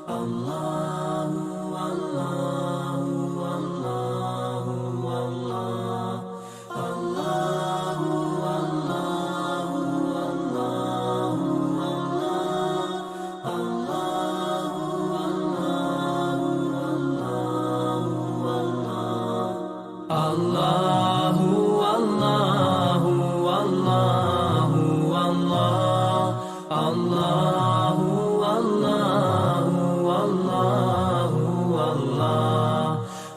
Allahu Allahu Allahu Allah Allahu Allahu Allahu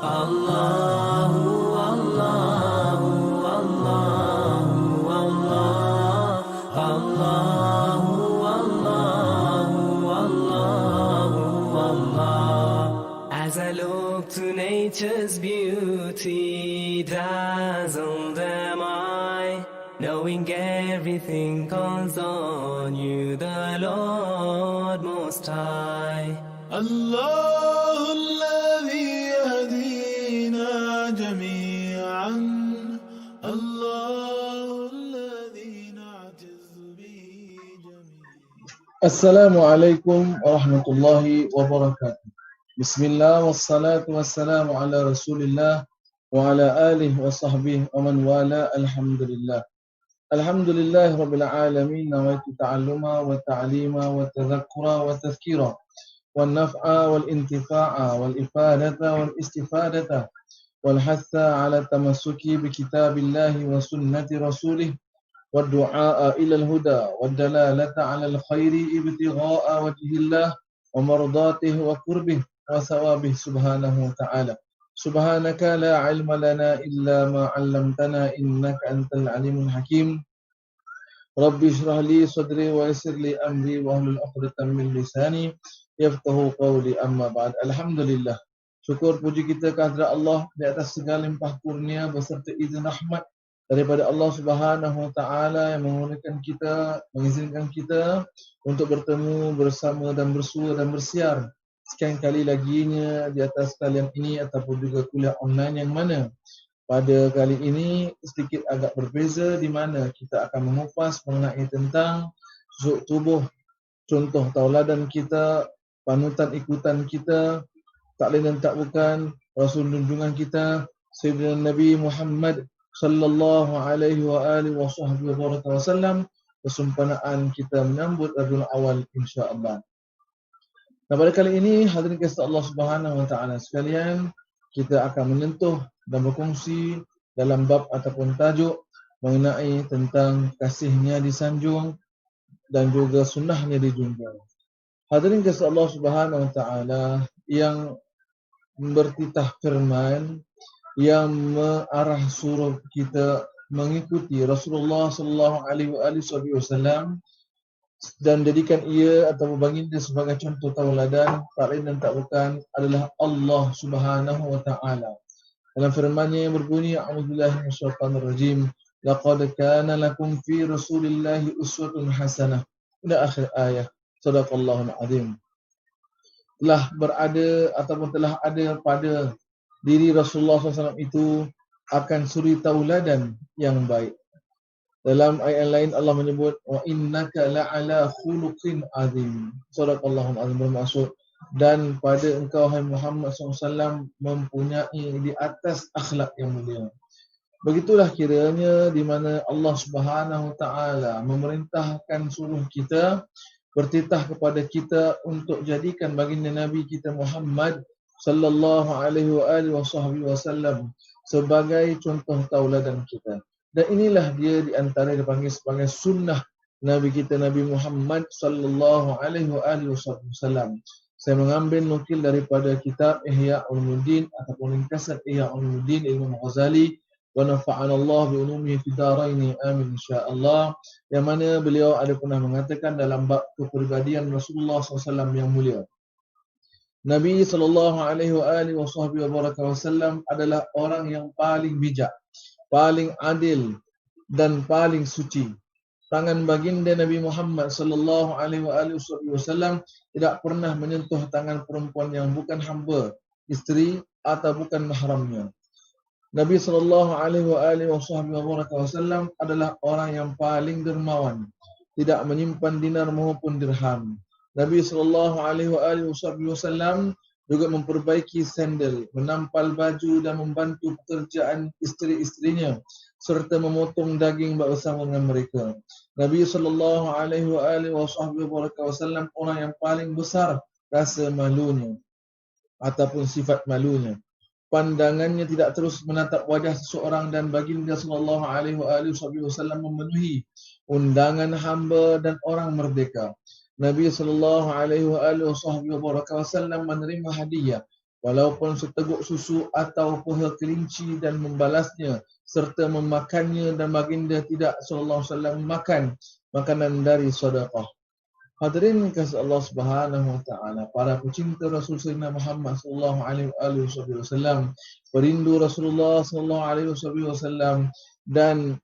Allahu Allahu Allahu Allahu Allahu As I look to nature's beauty, dazzled am I, knowing everything calls on you, the Lord Most High. الله الذي يهدينا جميعا الله الذي نعتز به جميعا السلام عليكم ورحمة الله وبركاته. بسم الله والصلاة والسلام على رسول الله وعلى آله وصحبه ومن والاه. Alhamdulillah. Alhamdulillah Rabbil Alamin. Nawaitu ta'alluma wa ta'lima wa tadhakkura wa tazkira والنفع والانتفاع والإفادة والاستفادة والحث على التمسك بكتاب الله وسنة رسوله والدعاء إلى الهدى والدلالة على الخير ابتغاء وجه الله ومرضاته وقربه وثوابه سبحانه وتعالى. سبحانك لا علم لنا إلا ما علمتنا إنك أنت العليم الحكيم. ربي اشرح لي صدري ويسر لي أمري واحلل عقدة من لساني yafqahu qawli, amma ba'd. Alhamdulillah. Syukur puji kita kehadrat Allah di atas segala limpah kurnia beserta izin rahmat daripada Allah Subhanahu wa taala yang mengizinkan kita untuk bertemu bersama dan bersua dan bersiar sekian kali laginya di atas talian ini ataupun juga kuliah online yang mana pada kali ini sedikit agak berbeza di mana kita akan mengupas mengenai tentang susuk tubuh, contoh tauladan kita, panutan ikutan kita, tak lain dan tak bukan Rasul junjungan kita Sayyidina Nabi Muhammad sallallahu alaihi wa alihi wasallam, kesempurnaan kita menyambut Rabiul Awal insya-Allah. Nah, pada kali ini hadirin kasih Allah Subhanahu wa taala sekalian, kita akan menyentuh dan berkongsi dalam bab ataupun tajuk mengenai tentang kasihnya disanjung dan juga sunnahnya dijunjung. Hadirin kasih Allah Subhanahu wa taala yang bertitah firman yang mengarah suruh kita mengikuti Rasulullah sallallahu alaihi wasallam dan jadikan ia atau baginda sebagai contoh tauladan, tak lain dan tak bukan adalah Allah Subhanahu wa taala. Dalam firman-Nya yang berbunyi, a'udzubillahi minasyaitonir rajim, laqad kana lakum fi Rasulillahi uswatun hasanah. Ila akhir ayat. Sadaqallahul azim. Telah berada ataupun telah ada pada diri Rasulullah SAW itu akan suri tauladan yang baik. Dalam ayat lain Allah menyebut wa innaka la'ala khuluqin azim. Sadaqallahul azim, bermaksud dan pada engkau hai Muhammad SAW mempunyai di atas akhlak yang mulia. Begitulah kiranya di mana Allah Subhanahu wa taala memerintahkan suruh kita bertitah kepada kita untuk jadikan baginda Nabi kita Muhammad sallallahu alaihi wasallam sebagai contoh tauladan kita. Dan inilah dia di antara dipanggil sebagai sunnah Nabi kita Nabi Muhammad sallallahu alaihi wasallam. Saya mengambil nukil daripada kitab Ihya Ulumuddin ataupun ringkasan Ihya Ulumuddin Imam Ghazali wa nafa'ana Allah bi ulumihi fid dharain amin insyaallah, yang mana beliau ada pernah mengatakan dalam bab kepribadian Rasulullah SAW yang mulia, Nabi sallallahu alaihi wasallam adalah orang yang paling bijak, paling adil dan paling suci. Tangan baginda Nabi Muhammad sallallahu alaihi wasallam tidak pernah menyentuh tangan perempuan yang bukan hamba, isteri atau bukan mahramnya. Nabi sallallahu alaihi wasallam adalah orang yang paling dermawan, tidak menyimpan dinar maupun dirham. Nabi SAW juga memperbaiki sandal, menampal baju dan membantu pekerjaan isteri-isterinya serta memotong daging bersama dengan mereka. Nabi SAW orang yang paling besar rasa malunya ataupun sifat malunya. Pandangannya tidak terus menatap wajah seseorang dan baginda sallallahu alaihi wasallam memenuhi undangan hamba dan orang merdeka. Nabi sallallahu alaihi wasallam menerima hadiah walaupun seteguk susu atau pohon kelinci dan membalasnya serta memakannya, dan baginda tidak sallallahu alaihi wasallam makan makanan dari sedekah. Hadirin kasih Allah Subhanahu wa taala, para pecinta Rasul Sayyidina Muhammad sallallahu alaihi wasallam, perindu Rasulullah sallallahu alaihi wasallam dan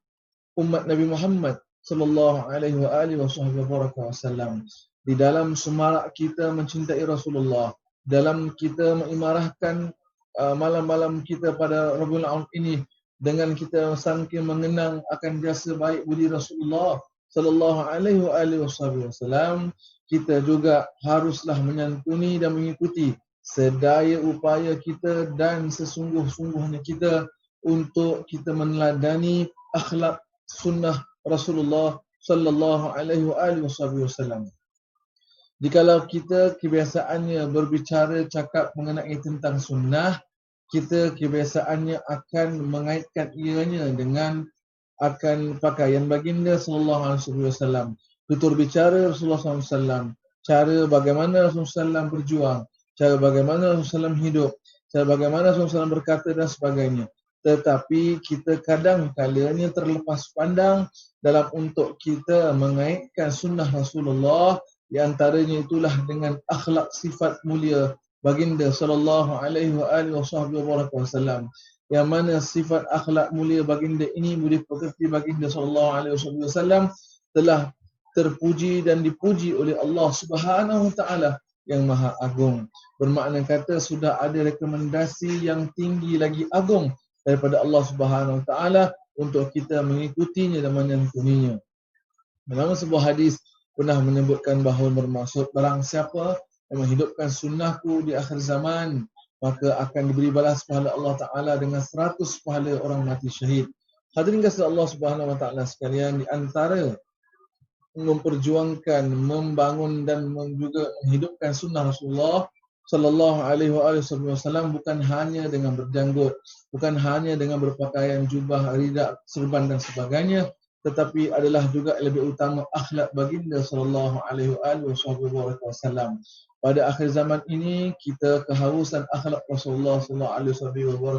umat Nabi Muhammad sallallahu alaihi wasallam. Di dalam semarak kita mencintai Rasulullah, dalam kita mengimarahkan malam-malam kita pada Rabiul Awal ini dengan kita saking mengenang akan jasa baik budi Rasulullah sallallahu alaihi wasallam, kita juga haruslah menyantuni dan mengikuti sedaya upaya kita dan sesungguh-sungguhnya kita untuk kita meneladani akhlak sunnah Rasulullah sallallahu alaihi wasallam. Jikalau kita kebiasaannya berbicara cakap mengenai tentang sunnah, kita kebiasaannya akan mengaitkan ianya dengan akan pakaian baginda sallallahu alaihi wasallam, tutur bicara Rasulullah sallallahu alaihi wasallam, cara bagaimana Rasulullah SAW berjuang, cara bagaimana Rasulullah SAW hidup, cara bagaimana Rasulullah SAW berkata dan sebagainya. Tetapi kita kadang kalanya terlepas pandang dalam untuk kita mengaitkan sunnah Rasulullah, di antaranya itulah dengan akhlak sifat mulia baginda sallallahu alaihi wasallam, yang mana sifat akhlak mulia baginda ini boleh pekerti baginda sallallahu alaihi wasallam telah terpuji dan dipuji oleh Allah Subhanahu wa taala yang Maha Agung. Bermakna kata sudah ada rekomendasi yang tinggi lagi agung daripada Allah Subhanahu wa taala untuk kita mengikutinya dan menyantuninya. Dalam sebuah hadis pernah menyebutkan bahawa bermaksud barang siapa yang menghidupkan sunnahku di akhir zaman, maka akan diberi balas pahala Allah Ta'ala dengan 100 pahala orang mati syahid. Hadirin kasih Allah Subhanahu Wa Ta'ala sekalian, di antara memperjuangkan, membangun dan juga menghidupkan sunnah Rasulullah sallallahu alaihi wasallam bukan hanya dengan berjanggut, bukan hanya dengan berpakaian jubah, rida, serban dan sebagainya, tetapi adalah juga lebih utama akhlak baginda sallallahu alaihi wasallam. Pada akhir zaman ini kita kehausan akhlak Rasulullah sallallahu alaihi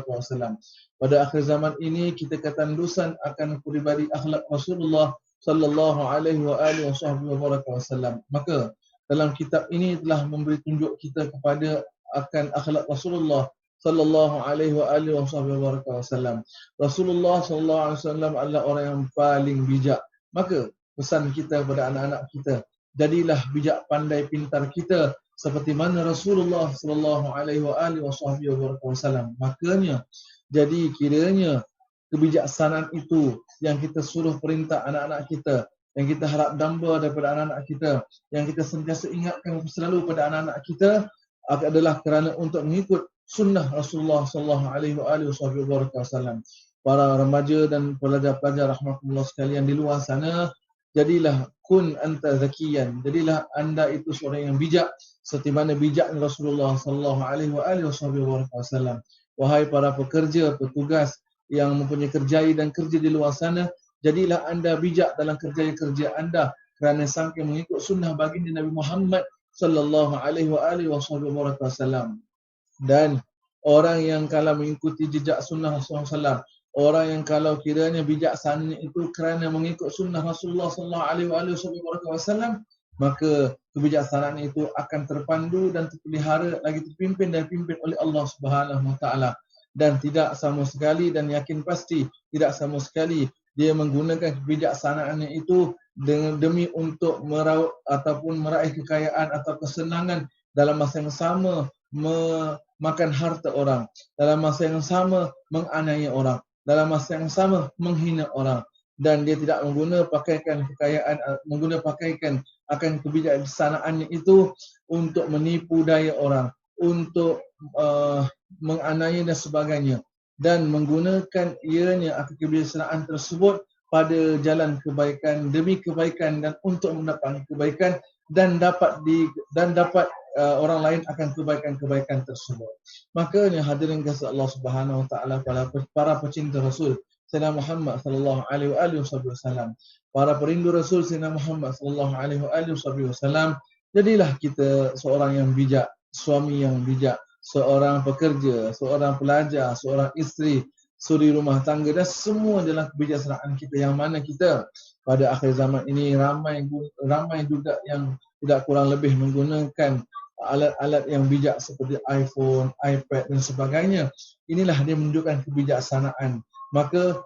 wasallam. Pada akhir zaman ini kita ketandusan akan peribadi akhlak Rasulullah sallallahu alaihi wasallam. Maka dalam kitab ini telah memberi tunjuk kita kepada akan akhlak Rasulullah sallallahu alaihi wasallam. Rasulullah sallallahu alaihi wasallam adalah orang yang paling bijak. Maka pesan kita kepada anak-anak kita, jadilah bijak pandai pintar kita seperti mana Rasulullah sallallahu alaihi wasallam. Makanya jadi kiranya kebijaksanaan itu yang kita suruh perintah anak-anak kita, yang kita harap damba daripada anak-anak kita, yang kita sentiasa ingatkan selalu pada anak-anak kita adalah kerana untuk mengikut sunnah Rasulullah sallallahu alaihi wasallam. Para remaja dan pelajar-pelajar rahmatullah sekalian di luar sana, jadilah kun anta zakiyan, jadilah anda itu seorang yang bijak seperti mana bijak Rasulullah sallallahu alaihi wasallam. Wahai para pekerja, petugas yang mempunyai kerjai dan kerja di luar sana, jadilah anda bijak dalam kerja-kerja anda kerana sangka mengikut sunnah baginda Nabi Muhammad sallallahu alaihi wasallam. Dan orang yang kalau mengikuti jejak sunnah Rasulullah SAW, orang yang kalau kiranya bijaksana itu kerana mengikut sunnah Rasulullah sallallahu alaihi wasallam, maka kebijaksanaan itu akan terpandu dan terpelihara lagi terpimpin dan dipimpin oleh Allah Subhanahu wa taala, dan tidak sama sekali dan yakin pasti tidak sama sekali dia menggunakan kebijaksanaannya itu demi untuk meraup ataupun meraih kekayaan atau kesenangan dalam masa yang sama memakan harta orang, dalam masa yang sama menganiaya orang, dalam masa yang sama menghina orang, dan dia tidak menggunakan pakaian akan kebijaksanaannya itu untuk menipu daya orang, untuk menganiaya dan sebagainya, dan menggunakan ianya akan kebijaksanaan tersebut pada jalan kebaikan demi kebaikan dan untuk mendapatkan kebaikan dan dapat orang lain akan kebaikan-kebaikan tersebut. Makanya hadirin kasih Allah Subhanahu wa taala, para pecinta Rasul Sayyidina Muhammad sallallahu alaihi wasallam, para perindu Rasul Sayyidina Muhammad sallallahu alaihi wasallam, jadilah kita seorang yang bijak, suami yang bijak, seorang pekerja, seorang pelajar, seorang isteri, suri rumah tangga, dan semua adalah kebijaksanaan kita, yang mana kita pada akhir zaman ini ramai juga yang tidak kurang lebih menggunakan alat-alat yang bijak seperti iPhone, iPad dan sebagainya. Inilah dia menunjukkan kebijaksanaan. Maka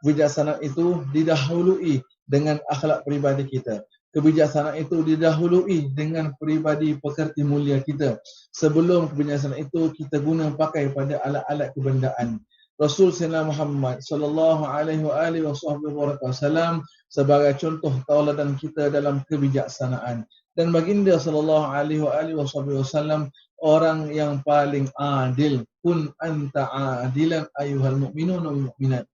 kebijaksanaan itu didahului dengan akhlak peribadi kita. Kebijaksanaan itu didahului dengan peribadi pekerti mulia kita. Sebelum kebijaksanaan itu kita guna pakai pada alat-alat kebendaan. Rasul Sayyidina Muhammad sallallahu alaihi wasallam sebagai contoh tauladan kita dalam kebijaksanaan. Dan baginda sallallahu alaihi wasallam orang yang paling adil. Kun anta adilan ayyuhal mu'minun wal mu'minat.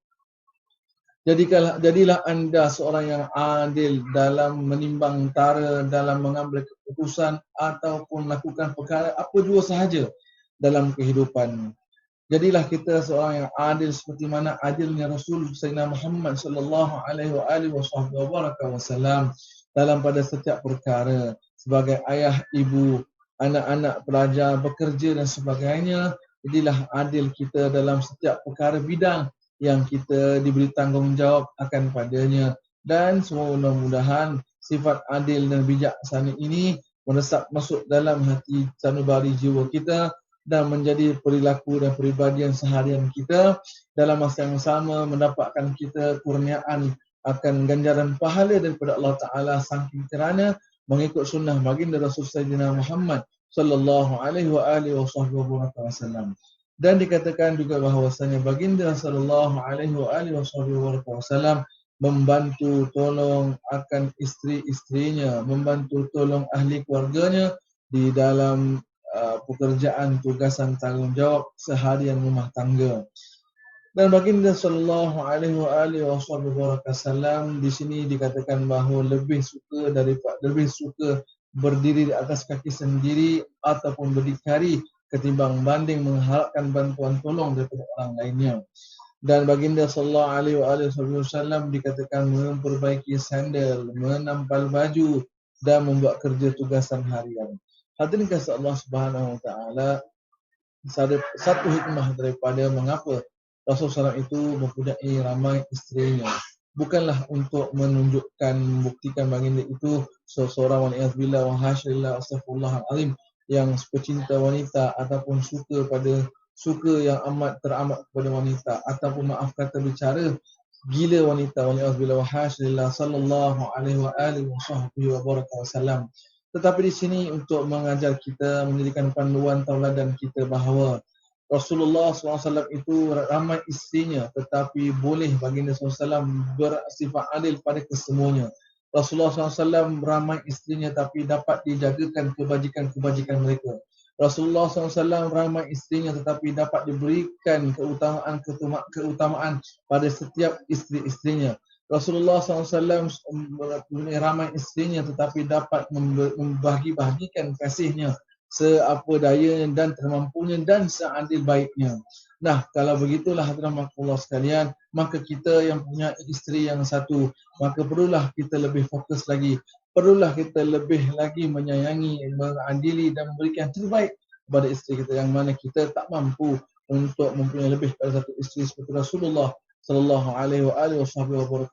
Jadilah anda seorang yang adil dalam menimbang tara, dalam mengambil keputusan ataupun melakukan perkara apa jua sahaja dalam kehidupan. Jadilah kita seorang yang adil seperti mana adilnya Rasul Sayyidina Muhammad sallallahu alaihi wasallam dalam pada setiap perkara, sebagai ayah, ibu, anak-anak, pelajar, bekerja dan sebagainya. Jadilah adil kita dalam setiap perkara bidang yang kita diberi tanggungjawab akan padanya. Dan semua mudah-mudahan sifat adil dan bijaksana ini meresap masuk dalam hati sanubari jiwa kita dan menjadi perilaku dan peribadian seharian kita. Dalam masa yang sama mendapatkan kita kurniaan akan ganjaran pahala daripada Allah Ta'ala saking kerana mengikut sunnah baginda Rasul Sayyidina Muhammad sallallahu alaihi wasallam. Dan dikatakan juga bahawasanya baginda sallallahu alaihi wasallam membantu tolong akan isteri-isterinya, membantu tolong ahli keluarganya di dalam pekerjaan tugasan tanggungjawab seharian rumah tangga. Dan baginda sallallahu alaihi wasallam di sini dikatakan bahawa lebih suka berdiri di atas kaki sendiri ataupun berdikari ketimbang banding mengharapkan bantuan tolong daripada orang lainnya. Dan baginda sallallahu alaihi wasallam dikatakan memperbaiki sandal, menampal baju dan membuat kerja tugasan harian. Hadirin kasih Allah Subhanahu wa taala, satu hikmah daripada mengapa Rasulullah SAW itu mempunyai ramai isterinya bukanlah untuk menunjukkan, membuktikan baginda itu seorang wanita billah wa hasyillah astaghfirullahalazim yang pecinta wanita ataupun suka yang teramat kepada wanita, ataupun maaf kata bicara gila wanita, waliyazbillah wa hasyillah sallallahu alaihi wasallam. Tetapi di sini untuk mengajar kita, menjadikan panduan tauladan kita bahawa Rasulullah SAW itu ramai isterinya, tetapi boleh baginda SAW bersifat adil pada kesemuanya. Rasulullah SAW ramai isterinya tapi dapat dijagakan kebajikan-kebajikan mereka. Rasulullah SAW ramai isterinya tetapi dapat diberikan keutamaan pada setiap isteri-isterinya. Rasulullah SAW ramai isterinya tetapi dapat membagi-bahagikan kasihnya seapa dayanya dan termampunya dan seadil baiknya. Nah, kalau begitulah hadirin Allah sekalian, maka kita yang punya isteri yang satu, maka perlulah kita lebih fokus lagi, perlulah kita lebih lagi menyayangi, mengadili dan memberikan terbaik kepada isteri kita, yang mana kita tak mampu untuk mempunyai lebih pada satu isteri seperti Rasulullah sallallahu alaihi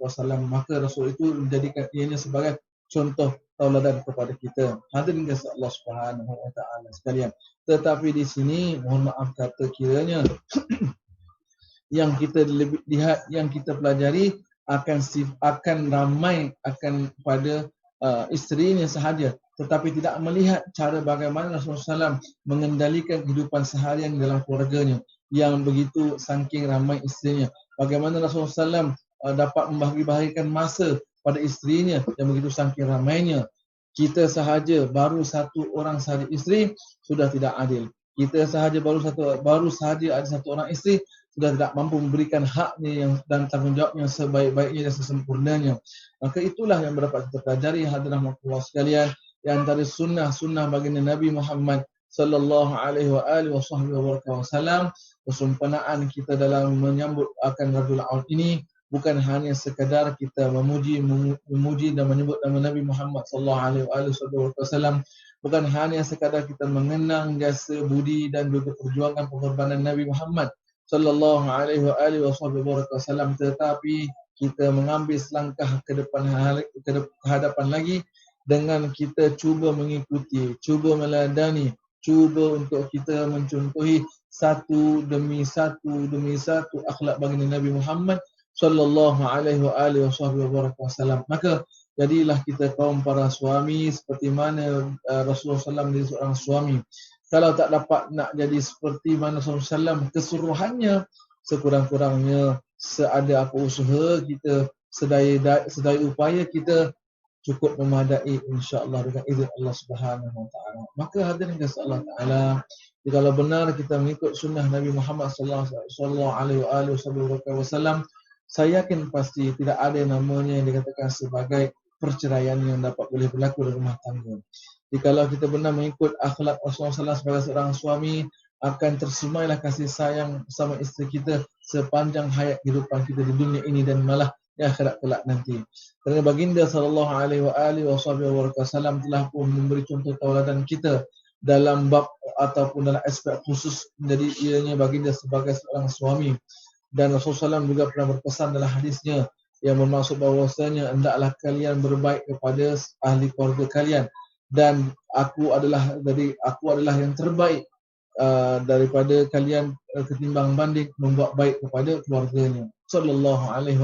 wasallam. Maka Rasul itu menjadikan ianya sebagai contoh tauladan kepada kita. Hadirin kasih Allah Subhanahu wa taala sekalian. Tetapi di sini mohon maaf kata kiranya yang kita lihat, yang kita pelajari akan ramai akan pada isterinya sahaja, tetapi tidak melihat cara bagaimana Rasulullah SAW mengendalikan kehidupan seharian dalam keluarganya yang begitu saking ramai isterinya. Bagaimana Rasulullah SAW dapat membagi-bahagikan masa pada isterinya yang begitu saking ramainya. Kita sahaja baru satu orang sahaja isteri sudah tidak adil. Kita sahaja baru sahaja ada satu orang isteri sudah tidak mampu memberikan haknya dan tanggungjawabnya sebaik-baiknya dan sesempurnanya. Maka itulah yang dapat kita pelajari hadirin Allah sekalian, yang antara sunnah baginda Nabi Muhammad sallallahu alaihi wasallam, kesempurnaan kita dalam menyambut akan Rabiul Awal ini bukan hanya sekadar kita memuji dan menyebut nama Nabi Muhammad sallallahu alaihi wasallam, bukan hanya sekadar kita mengenang jasa budi dan juga perjuangan pengorbanan Nabi Muhammad sallallahu alaihi wasallam, tetapi kita mengambil selangkah ke hadapan lagi dengan kita cuba mengikuti, cuba meladani, cuba untuk kita mencontohi satu demi satu akhlak baginda Nabi Muhammad sallallahu alaihi wasallam. Maka jadilah kita kaum para suami seperti mana Rasulullah SAW menjadi seorang suami. Kalau tak dapat nak jadi seperti mana Rasulullah SAW, keseluruhannya sekurang-kurangnya seada apa usaha kita, sedaya upaya kita cukup memadai insya-Allah dengan izin Allah Subhanahu Wa Taala. Maka hadirin kasih Allah Taala, kalau benar kita mengikut sunnah Nabi Muhammad sallallahu alaihi wasallam, saya yakin pasti tidak ada namanya yang dikatakan sebagai perceraian yang dapat boleh berlaku dalam rumah tangga. Jadi kalau kita benar mengikut akhlak Rasulullah SAW sebagai seorang suami, akan tersemailah kasih sayang bersama isteri kita sepanjang hayat kehidupan kita di dunia ini dan malah di akhirat kelak nanti. Kerana baginda sallallahu alaihi wasallam telah pun memberi contoh tauladan kita dalam bab ataupun dalam aspek khusus menjadi ianya baginda sebagai seorang suami. Dan Rasulullah SAW juga pernah berpesan dalam hadisnya yang bermaksud bahawasanya hendaklah kalian berbaik kepada ahli keluarga kalian, dan aku adalah yang terbaik daripada kalian ketimbang banding membuat baik kepada keluarganya. Sallallahu alaihi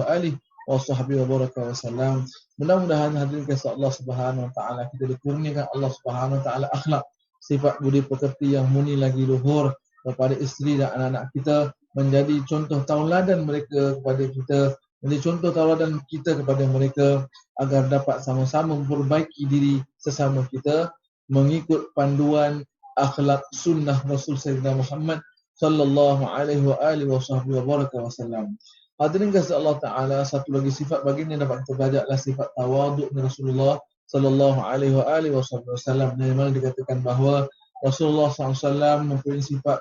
wasallam. Mudah-mudahan hadirin kasih Allah Subhanahu Wa Taala, kita dikurniakan Allah Subhanahu Wa Taala akhlak, sifat budi pekerti yang murni lagi luhur kepada isteri dan anak-anak kita, menjadi contoh tauladan mereka kepada kita, menjadi contoh tauladan kita kepada mereka, agar dapat sama-sama memperbaiki diri sesama kita mengikut panduan akhlak sunnah Rasul Sayyidina Muhammad sallallahu alaihi wasallam. Hadirin kasih Allah Taala, satu lagi sifat baginda dapat kita belajar adalah sifat tawaduk Rasulullah sallallahu alaihi wasallam, yang mana dikatakan bahawa Rasulullah SAW mempunyai sifat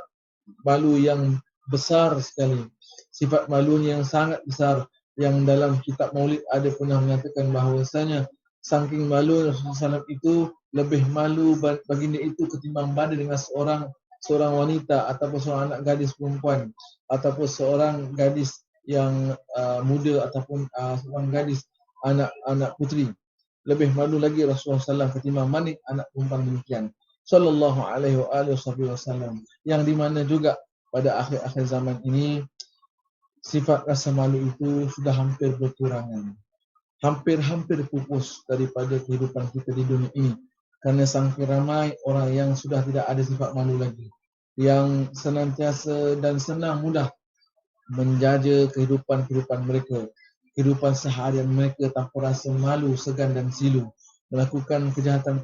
malu yang besar sekali, sifat malunya yang sangat besar, yang dalam kitab Maulid ada pernah menyatakan bahawasanya saking malu Rasulullah SAW itu, lebih malu baginda itu ketimbang banding dengan seorang wanita ataupun seorang anak gadis perempuan ataupun seorang gadis yang muda ataupun seorang gadis anak putri. Lebih malu lagi Rasulullah SAW ketimbang banding anak perempuan demikian. Sallallahu alaihi wasallam, yang di mana juga pada akhir-akhir zaman ini sifat rasa malu itu sudah hampir berkurangan. Hampir pupus daripada kehidupan kita di dunia ini. Kerana sangking ramai orang yang sudah tidak ada sifat malu lagi, yang senantiasa dan senang mudah menjaja kehidupan mereka, kehidupan seharian mereka tanpa rasa malu, segan dan silu, melakukan kejahatan,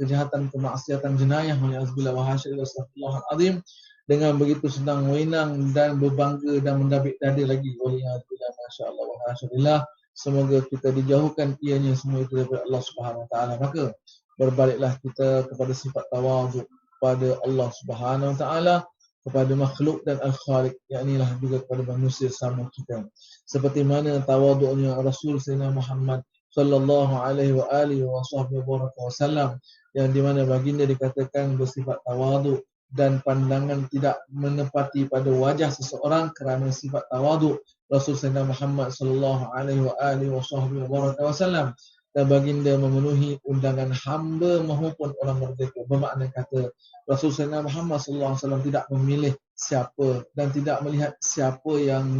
kemaksiatan, jenayah, wa'azbillah wa hasyillah astagfirullahaladzim, dengan begitu senang wenang dan berbangga dan mendabik dada lagi. Wa'azbillah, masya-Allah wa hasyillah. Semoga kita dijauhkan ianya semua itu daripada Allah Subhanahu Wa Taala. Maka berbaliklah kita kepada sifat tawaduk kepada Allah Subhanahu Wa Taala, kepada makhluk dan al-khaliq, yaknilah juga kepada manusia sama kita. Seperti mana tawaduknya Rasul Sayyidina Muhammad sallallahu alaihi wasallam, yang di mana baginda dikatakan bersifat tawaduk dan pandangan tidak menepati pada wajah seseorang kerana sifat tawaduk Rasul Sayyidina Muhammad sallallahu alaihi wasallam, dan baginda memenuhi undangan hamba maupun orang merdeka. Bermakna kata Rasul Sayyidina Muhammad sallallahu alaihi wasallam tidak memilih siapa dan tidak melihat siapa yang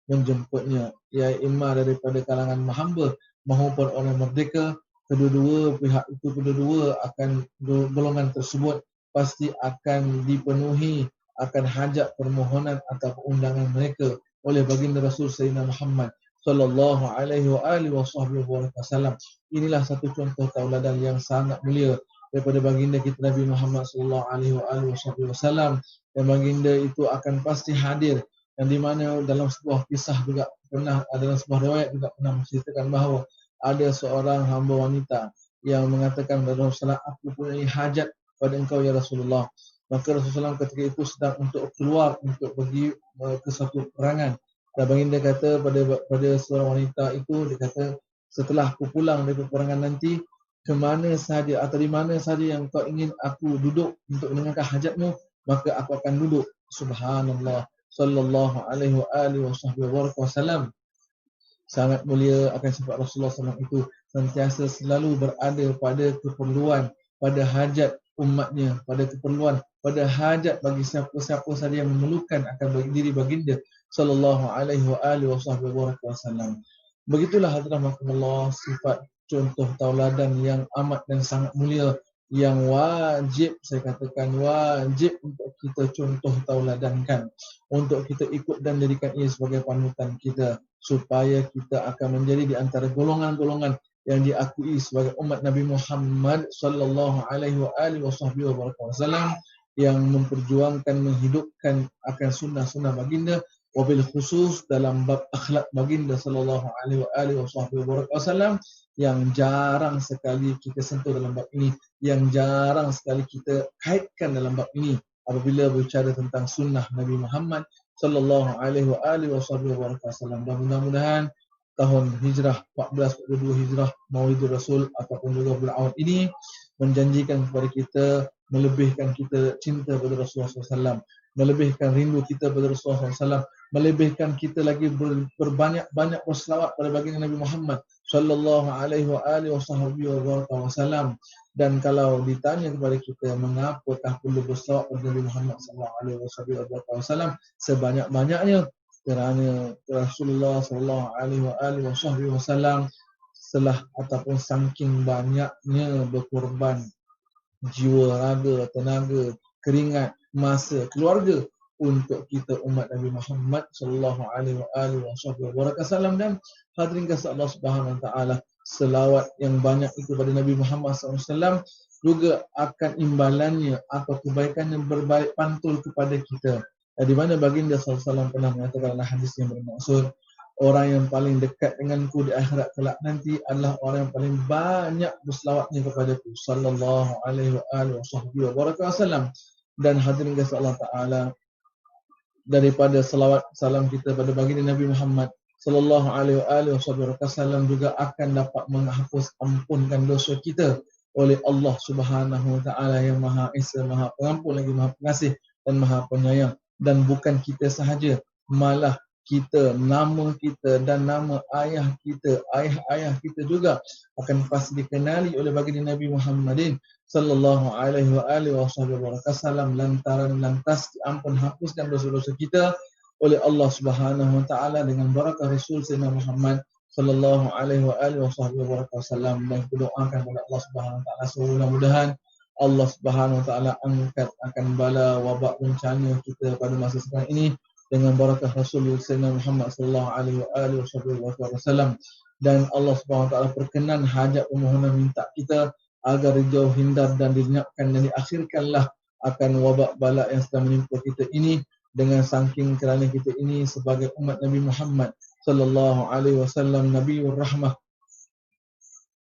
menjemputnya, ia imma daripada kalangan hamba maupun orang merdeka. Kedua-dua pihak itu, kedua-dua akan golongan tersebut pasti akan dipenuhi akan hajat permohonan atau undangan mereka oleh baginda Rasul Sayyidina Muhammad sallallahu alaihi wa alihi wasallam. Inilah satu contoh tauladan yang sangat mulia daripada baginda kita Nabi Muhammad sallallahu alaihi wa alihi wasallam. Dan baginda itu akan pasti hadir, yang di mana dalam sebuah kisah juga pernah, dalam sebuah riwayat juga pernah menceritakan bahawa ada seorang hamba wanita yang mengatakan kepada Rasulullah, aku punya hajat pada engkau ya Rasulullah. Maka Rasulullah ketika itu sedang untuk keluar untuk pergi ke satu perangan. Dan baginda kata pada seorang wanita itu, dia kata, setelah aku pulang dari peperangan nanti, ke mana sahaja atau di mana sahaja yang kau ingin aku duduk untuk mendengarkan hajatmu, maka aku akan duduk. Subhanallah, sallallahu alaihi wa alihi wasallam. Sangat mulia akan sifat Rasulullah SAW itu sentiasa selalu berada pada keperluan, pada hajat umatnya, pada keperluan, pada hajat bagi siapa-siapa sahaja yang memerlukan akan bagi diri baginda sallallahu alaihi wa alihi wasallam. Begitulah hadirin rahimakumullah sifat contoh tauladan yang amat dan sangat mulia, yang wajib, saya katakan wajib untuk kita contoh tauladankan, untuk kita ikut dan jadikan ia sebagai panutan kita, supaya kita akan menjadi di antara golongan-golongan yang diakui sebagai umat Nabi Muhammad sallallahu alaihi wa alihi wasallam, yang memperjuangkan, menghidupkan akan sunnah-sunnah baginda, wabil khusus dalam bab akhlak baginda sallallahu alaihi wasallam, yang jarang sekali kita sentuh dalam bab ini, yang jarang sekali kita kaitkan dalam bab ini apabila berbicara tentang sunnah Nabi Muhammad sallallahu alaihi wasallam. Dan mudah-mudahan tahun hijrah 1442 hijrah Maulidur Rasul ataupun juga bulan awal ini menjanjikan kepada kita, melebihkan kita cinta kepada Rasulullah SAW, melebihkan rindu kita kepada Rasulullah SAW, melebihkan kita lagi berbanyak-banyak berselawat pada baginda Nabi Muhammad sallallahu alaihi wa alihi wasallam. Dan kalau ditanya kepada kita mengapakah perlu berselawat kepada Nabi Muhammad sallallahu alaihi wasallam sebanyak-banyaknya, kerana Rasulullah sallallahu alaihi wa alihi wasallam telah ataupun saking banyaknya berkorban jiwa, raga, tenaga, keringat, masa, keluarga untuk kita umat Nabi Muhammad sallallahu alaihi wasallam. Dan hadirin kasih Allah Subhanahu wa taala, selawat yang banyak itu pada Nabi Muhammad sallallahu alaihi wasallam juga akan imbalannya atau kebaikannya berbalik pantul kepada kita. Di mana baginda sallallahu alaihi wasallam pernah mengatakan dalam hadis yang bermaksud, orang yang paling dekat denganku di akhirat kelak nanti adalah orang yang paling banyak berselawatnya kepadaku sallallahu alaihi wasallam. Dan hadirin kasih Allah taala, daripada selawat salam kita pada baginda Nabi Muhammad sallallahu alaihi wasallam juga akan dapat menghapus ampunkan dosa kita oleh Allah Subhanahu wa taala yang Maha Esa, Maha Pengampun lagi Maha Pengasih dan Maha Penyayang. Dan bukan kita sahaja, malah kita, nama kita dan nama ayah kita, ayah-ayah kita juga akan pasti dikenali oleh baginda Nabi Muhammadin sallallahu alaihi wasallam, lantas diampun hapuskan dosa-dosa kita oleh Allah Subhanahu wa taala dengan barakah Rasul Sayyidina Muhammad sallallahu alaihi wasallam. Dan kita doakan kepada Allah Subhanahu wa taala, mudah-mudahan Allah Subhanahu wa taala angkat akan bala wabak bencana kita pada masa sekarang ini dengan barakah Rasul Sayyidina Muhammad sallallahu alaihi wasallam. Dan Allah Subhanahu wa taala perkenan hajat permohonan minta kita agar dijauh hindar dan dilenyapkan dan diakhirkanlah akan wabak bala yang sedang menimpa kita ini, dengan saking kerana kita ini sebagai umat Nabi Muhammad sallallahu alaihi wasallam, Nabiur Rahmah,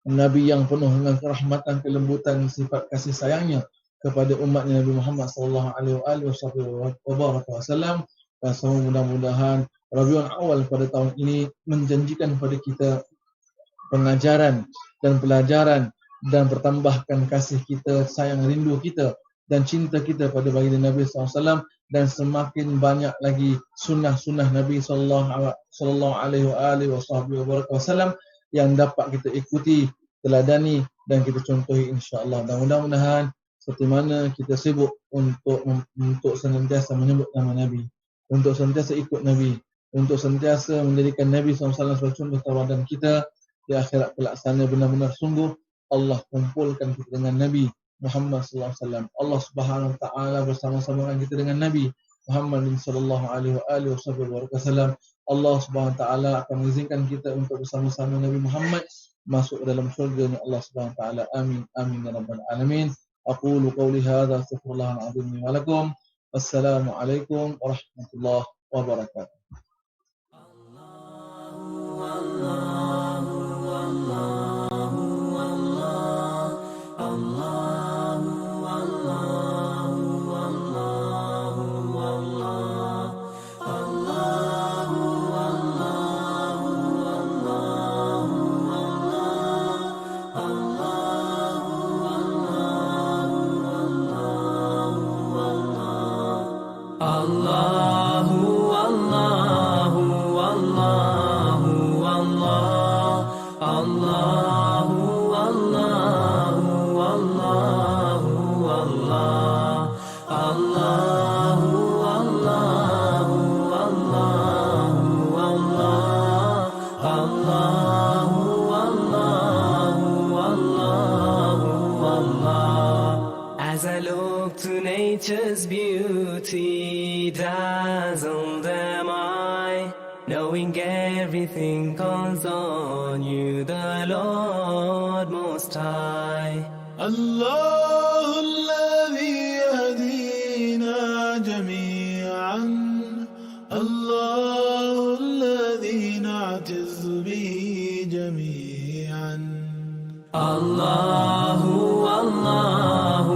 Nabi yang penuh dengan kerahmatan, kelembutan, sifat kasih sayangnya kepada umatnya Nabi Muhammad sallallahu alaihi wasallam. Dan semua mudah-mudahan Rabiul Awal pada tahun ini menjanjikan kepada kita pengajaran dan pelajaran, dan bertambahkan kasih kita, sayang, rindu kita dan cinta kita pada baginda Nabi SAW, dan semakin banyak lagi sunnah-sunnah Nabi sallallahu alaihi wasallam yang dapat kita ikuti, teladani dan kita contohi insya-Allah. Dan mudah-mudahan seperti mana kita sibuk untuk senantiasa menyebut nama Nabi, untuk senantiasa ikut Nabi, untuk senantiasa menjadikan Nabi SAW sebagai contoh tauladan kita, di akhirat kelak sana benar-benar sungguh Allah kumpulkan kita dengan Nabi Muhammad sallallahu alaihi wasallam. Allah Subhanahu wa taala bersama-sama dengan kita dengan Nabi Muhammad sallallahu alaihi wasallam. Allah Subhanahu wa taala akan mengizinkan kita untuk bersama-sama Nabi Muhammad masuk dalam surga Allah Subhanahu wa taala. Amin amin ya rabbal alamin. Aqulu qawli hadza astaghfirullahal azim li wa lakum. Wassalamualaikum warahmatullahi wabarakatuh. As I look to nature's beauty, dazzled am I, knowing everything calls on you, the Lord Most High. الله الذي يهدينا جميعا، الله الذي نعتز به جميعا. الله الله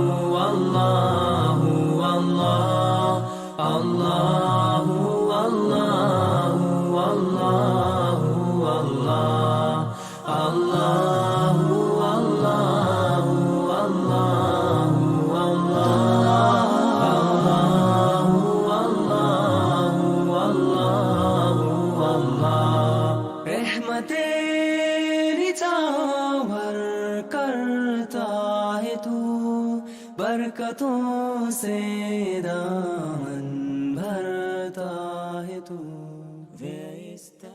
الله الله الله الله الله الله الله बरकतों से दामन भरता है तू. Wer ist da?